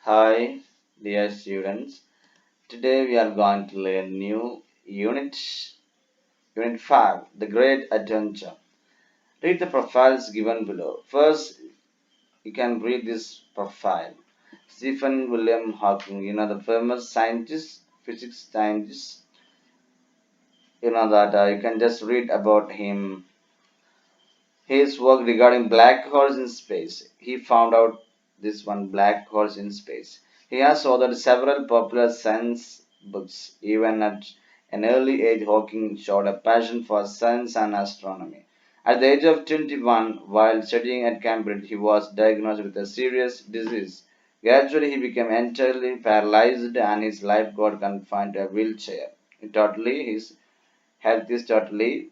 Hi, dear students. Today we are going to learn new unit 5, The Great Adventure. Read the profiles given below. First, you can read this profile. Stephen William Hawking, the famous scientist, physics scientist. That you can just read about him. His work regarding black holes in space. He found out this one black holes in space. He has authored several popular science books. Even at an early age, Hawking showed a passion for science and astronomy. At the age of 21, while studying at Cambridge, he was diagnosed with a serious disease. Gradually, he became entirely paralyzed and his life got confined to a wheelchair. His health is totally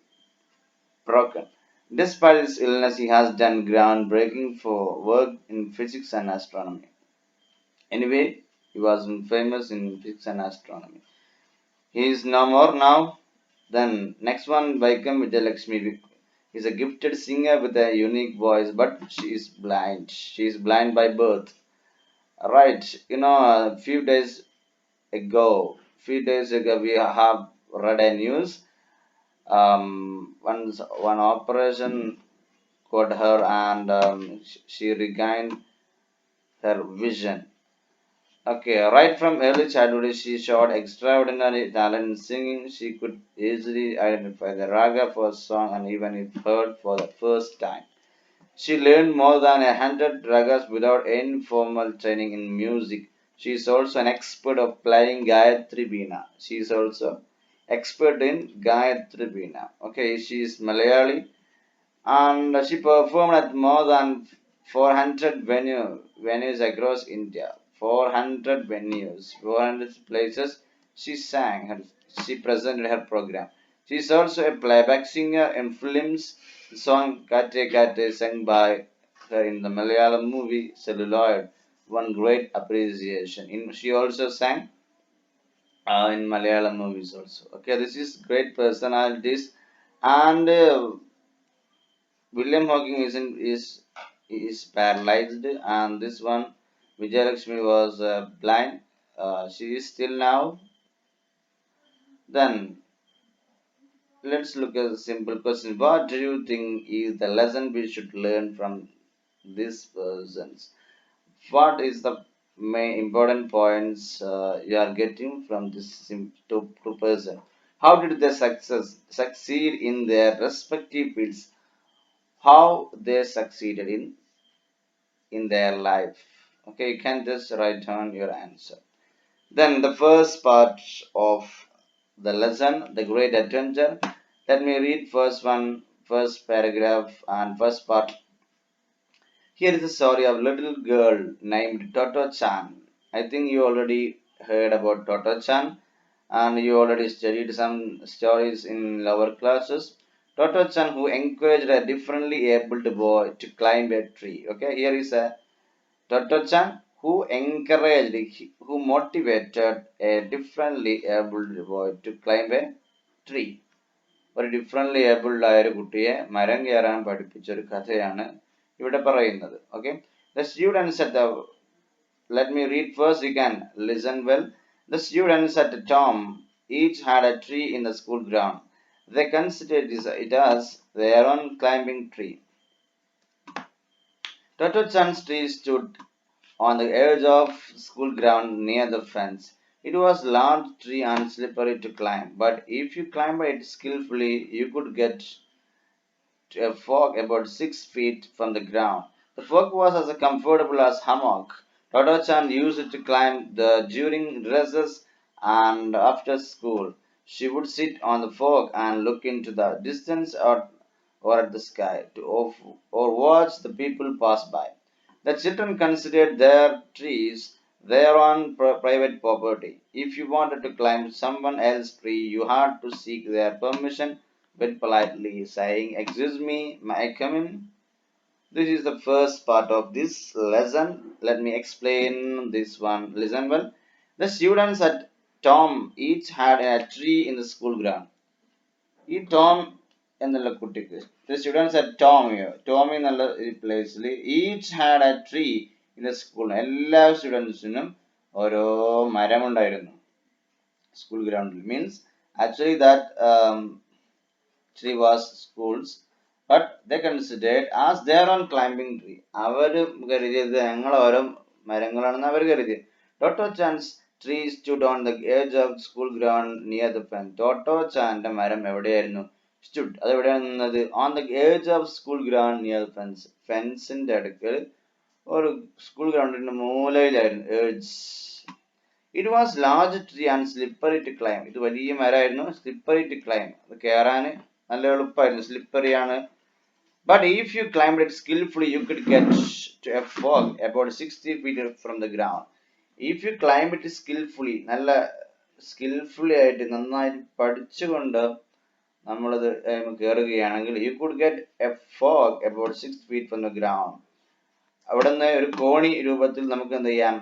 broken. Despite his illness, he has done groundbreaking for work in physics and astronomy. Anyway, he was famous in physics and astronomy. He is no more now. Then next one, Vaikam Vijayalakshmi. He's a gifted singer with a unique voice, but she is blind. She is blind by birth. Right, few days ago, we have read a news. One operation got her and she regained her vision. Okay, right from early childhood, she showed extraordinary talent in singing. She could easily identify the raga for a song and even if heard for the first time. She learned more than 100 ragas without any formal training in music. She is also an expert of playing Gayatri Veena. She is also expert in Gayatri Veena. Okay, she is Malayali and she performed at more than 400 venues across India. 400 venues, 400 places she sang, she presented her program. She is also a playback singer in films. The song Kate Kate sung by her in the Malayalam movie Celluloid won great appreciation. She also sang in Malayalam movies also. Okay, this is great personalities and William Hawking is paralyzed, and this one Vijayalakshmi was blind. She is still now. Then let's look at a simple question. What do you think is the lesson we should learn from these persons? What is the main important points you are getting from this two person? How did they succeed in their respective fields? How they succeeded in their life. Okay, you can just write down your answer. Then the first part of the lesson, the great adventure. Let me read first paragraph and first part. Here is the story of a little girl named Toto Chan. I think you already heard about Toto Chan and you already studied some stories in lower classes. Toto Chan who encouraged a differently abled boy to climb a tree. Okay, here is a Dr. Chan, who encouraged, who motivated a differently abled boy to climb a tree. ഒരു differently abled ആയ ഒരു കുട്ടിയെ മരം കയറാൻ പഠിപ്പിച്ച ഒരു കഥയാണ് ഇവിടെ പറയുന്നത്. Okay, the students at the let me read first, you can listen well. The students at Tom each had a tree in the school ground. They considered it as their own climbing tree. Toto Chan's tree stood on the edge of school ground near the fence. It was a large tree and slippery to climb, but if you climbed it skillfully, you could get to a fork about 6 feet from the ground. The fork was as comfortable as hammock. Toto Chan used it to climb during recess and after school. She would sit on the fork and look into the distance or at the sky or watch the people pass by. The children considered their trees their own private property. If you wanted to climb someone else's tree, you had to seek their permission very politely, saying, "Excuse me, may I come in?" This is the first part of this lesson. Let me explain this one. Listen well. The students at Tom each had a tree in the school ground. ഈ Tom എന്നുള്ള കുട്ടിക്ക് the students at Tom here, Tom എന്നുള്ള പ്ലേസിൽ each had a tree in the school. എല്ലാ സ്റ്റുഡൻസിനും ഓരോ മരമുണ്ടായിരുന്നു school ഗ്രൗണ്ടിൽ. Means actually that tree was schools, but they considered as their own climbing tree. അവർ കരുതിയത് ഞങ്ങൾ ഓരോ മരങ്ങളാണെന്ന് അവർ കരുതി. ടോട്ടോ chance tree stood on the edge of school ground near the fence. ടോട്ടോ ചാന്റെ മരം എവിടെയായിരുന്നു? stood, അത് എവിടെയാണ് നിന്നത്? on the edge of school ground near the fence. ഫെൻസിന്റെ അടുക്കൽ ഒരു school ഗ്രൗണ്ടിന്റെ മൂലയിലായിരുന്നു. edge. It was large tree and slippery to climb. ഇത് വലിയ മരമായിരുന്നു, slippery to climb. അത് കയറാൻ നല്ല എളുപ്പമായിരുന്നു, സ്ലിപ്പറി ആണ്. But if you climbed it skillfully, you could get to a fog about 60 feet from the ground. If you climb it skillfully, നല്ല skilfully ആയിട്ട് നന്നായി പഠിച്ചുകൊണ്ട് നമ്മളത് കയറുകയാണെങ്കിൽ you could get a fog about 6 feet from the ground. അവിടെ നിന്ന് ഒരു കോണി രൂപത്തിൽ നമുക്ക് എന്ത് ചെയ്യാം?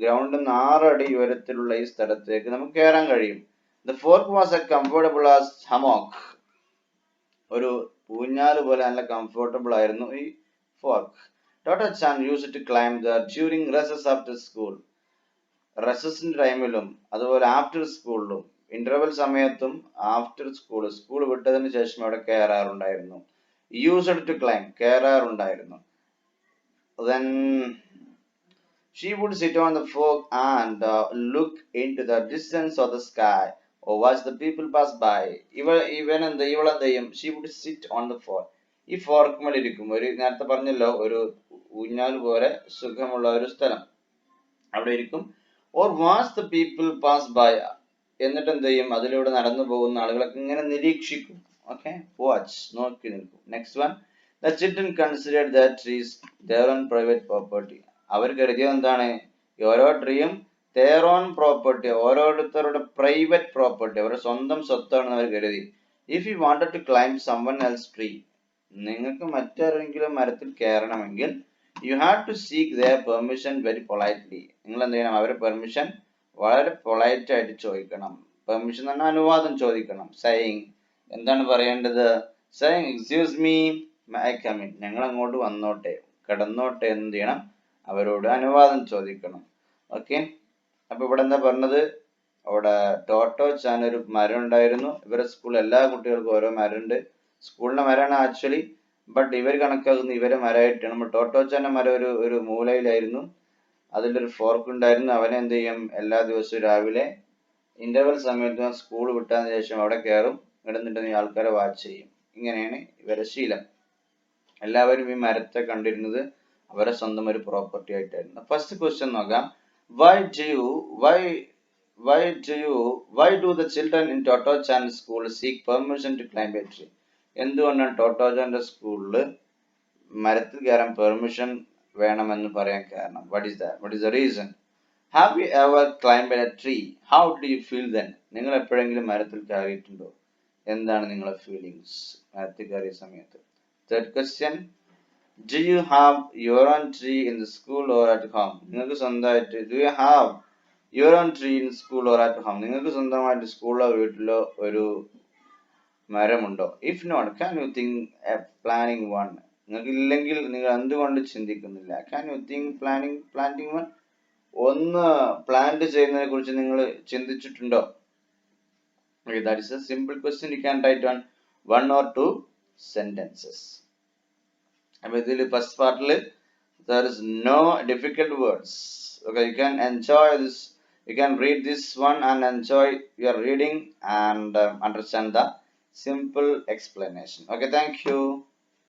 ഗ്രൗണ്ടിൽ നിന്ന് 6 അടി ഉയരത്തിലുള്ള ഈ സ്ഥലത്തേക്ക് നമുക്ക് കയറാൻ കഴിയും. The fork was as comfortable as hammock. ഒരു ഊഞ്ഞാല് പോലെ നല്ല കംഫർട്ടബിൾ ആയിരുന്നു ഈ fork. Totto chan used to climb there during recess after school. റെസസിന്റെ ടൈമിലും അതുപോലെ ആഫ്റ്റർ സ്കൂളിലും, ഇന്റർവെൽ സമയത്തും ആഫ്റ്റർ സ്കൂൾ വിട്ടതിന് ശേഷം അവിടെ കയറാറുണ്ടായിരുന്നു. യൂസ്ഡ് ടു ക്ലൈംബ്, കയറാറുണ്ടായിരുന്നു. Then she would sit on the fork and look into the distance of the sky or watch the people pass by. ഇവളെന്ത് ചെയ്യും? she would sit on the fork. ഈ fork മേൽ ഇരിക്കും. ഒരു നേരത്തെ പറഞ്ഞല്ലോ, ഒരു ഊഞ്ഞാൽ പോലെ സുഖമുള്ള ഒരു സ്ഥലം, അവിടെ ഇരിക്കും. or watch the people pass by. എന്നിട്ട് എന്ത് ചെയ്യും? അതിലൂടെ നടന്നു പോകുന്ന ആളുകളൊക്കെ ഇങ്ങനെ നിരീക്ഷിക്കും. ഓക്കെ, വാച്ച്, നോക്കി നിൽക്കും. Next one, the children considered that trees their own private property. അവർ കരുതിയത് എന്താണ്? ഓരോ ട്രീയും their own property, ഓരോരുത്തരുടെ പ്രൈവറ്റ് പ്രോപ്പർട്ടി, അവരുടെ സ്വന്തം സ്വത്താണെന്ന് അവർ കരുതി. if you wanted to climb someone else tree, നിങ്ങൾക്ക് മറ്റാരെങ്കിലും മരത്തിൽ കയറണമെങ്കിൽ you had to seek their permission very politely. നിങ്ങൾ എന്ത് ചെയ്യണം? അവരുടെ പെർമിഷൻ വളരെ പൊളൈറ്റ് ആയിട്ട് ചോദിക്കണം. പെർമിഷൻ എന്ന് പറഞ്ഞാൽ അനുവാദം ചോദിക്കണം. saying, എന്താണ് പറയേണ്ടത്? saying, excuse me, may I come in? ഞങ്ങൾ അങ്ങോട്ട് വന്നോട്ടെ, കടന്നോട്ടെ, എന്ത് ചെയ്യണം? അവരോട് അനുവാദം ചോദിക്കണം. ഓക്കെ, അപ്പൊ ഇവിടെ എന്താ പറഞ്ഞത്? അവിടെ ടോട്ടോ ചാൻ ഒരു മരം ഉണ്ടായിരുന്നു. ഇവരുടെ സ്കൂളിൽ എല്ലാ കുട്ടികൾക്കും ഓരോ മരമുണ്ട്. സ്കൂളിന്റെ മരമാണ് ആക്ച്വലി, ബട്ട് ഇവർ കണക്കാക്കുന്ന ഇവരെ മരമായിട്ടാണ്. നമ്മൾ ടോട്ടോ ചാന്റെ മരം ഒരു മൂലയിലായിരുന്നു, അതിലൊരു ഫോർക്ക് ഉണ്ടായിരുന്നു. അവനെ എന്ത് ചെയ്യും? എല്ലാ ദിവസവും രാവിലെ ഇന്റർവെൽ സമയത്ത് സ്കൂൾ വിട്ടതിന് ശേഷം അവിടെ കയറും, ഇടന്നിട്ട് ആൾക്കാരെ വാച്ച് ചെയ്യും. ഇങ്ങനെയാണ് ഇവരുടെ ശീലം. എല്ലാവരും ഈ മരത്തെ കണ്ടിരുന്നത് അവരെ സ്വന്തം ഒരു പ്രോപ്പർട്ടി ആയിട്ടായിരുന്നു. ഫസ്റ്റ് ക്വസ്റ്റ്യൻ നോക്കാം. Why do the children in Toto Chan school seek permission to climb a tree? എന്തുകൊണ്ടാണ് ടോട്ടോ ചാന്റെ സ്കൂളിൽ മരത്തിൽ കയറാൻ പെർമിഷൻ വേണമെന്ന് പറയാൻ കാരണം? What is the reason? Have you ever climbed a tree? How do you feel then? നിങ്ങൾ എപ്പോഴെങ്കിലും മരത്തിൽ കയറിയിട്ടുണ്ടോ? എന്താണ് നിങ്ങളുടെ ഫീലിങ്സ് മരത്തിൽ കയറിയ സമയത്ത്? Third question, do you have your own tree in the school or at home? നിങ്ങൾക്ക് സ്വന്തമായിട്ട് do you have your own tree in school or at home? നിങ്ങൾക്ക് സ്വന്തമായിട്ട് സ്കൂളിലോ വീട്ടിലോ ഒരു മരമുണ്ടോ? if not, can you think of planting one? നിങ്ങൾക്ക് ഇല്ലെങ്കിൽ നിങ്ങൾ എന്തുകൊണ്ട് ചിന്തിക്കുന്നില്ല? can you think planting one? ഒന്ന് പ്ലാന്റ് ചെയ്യുന്നതിനെ കുറിച്ച് നിങ്ങൾ ചിന്തിച്ചിട്ടുണ്ടോ? Okay, that is a simple question. You can write on 1 or 2 sentences. അപ്പൊ ഇതിൽ ഫസ്റ്റ് പാർട്ടിൽ there is no difficult words. Okay, you can enjoy this, you can read this one and enjoy your reading and understand the simple explanation. Okay, thank you.